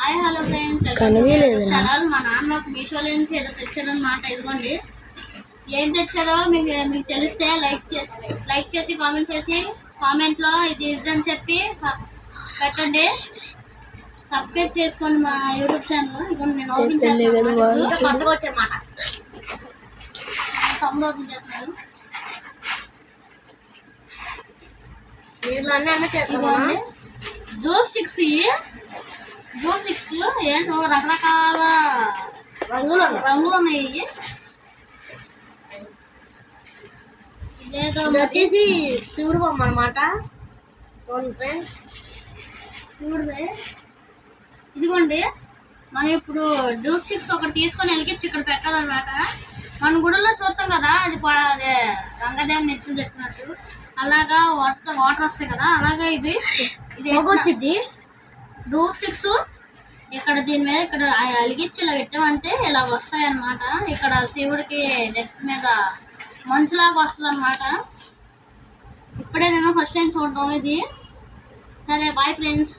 Hi hello friends, channel. మా నాన్న ఒక మీషోలో నుంచి ఏదో తెచ్చారనమాట. ఇదిగోండి, ఏం తెచ్చారో మీకు తెలిస్తే లైక్ చేసి కామెంట్ చేసి కామెంట్లో ఇది ఇదని చెప్పి పెట్టండి. సబ్స్క్రైబ్ చేసుకోండి మా యూట్యూబ్ ఛానల్. ఇదిగోండి, నేను ఓపెన్ చేస్తాను. కొత్తగా వచ్చామాట తమ్ముడు ఓపెన్ చేస్తున్నాను. ఇదిగోండి జో స్టిక్స్. ఏంటో రకరకాల రంగులు ఉన్నాయి. ఇదేదో వచ్చేసి శివుడు బొమ్మ అనమాట. శివుడిదే. ఇదిగోండి, మనం ఇప్పుడు జో స్టిక్స్ ఒకటి తీసుకొని వెలిగించి ఇక్కడ పెట్టాలన్నమాట. మన గుడిలో చూస్తాం కదా, అది గంగాదేవి నెత్తులు చెప్పినట్టు అలాగా వాటర్ వస్తాయి కదా, అలాగా ఇది వచ్చింది డూ స్టిక్స్. ఇక్కడ దీని మీద ఇక్కడ అలిగించి ఇలా పెట్టామంటే ఇలా వస్తాయి అన్నమాట. ఇక్కడ శివుడికి నెత్తి మీద మంచులాగా వస్తుంది అన్నమాట. ఇప్పుడే నేను ఫస్ట్ టైం చూడటం ఇది. సరే, బాయ్ ఫ్రెండ్స్.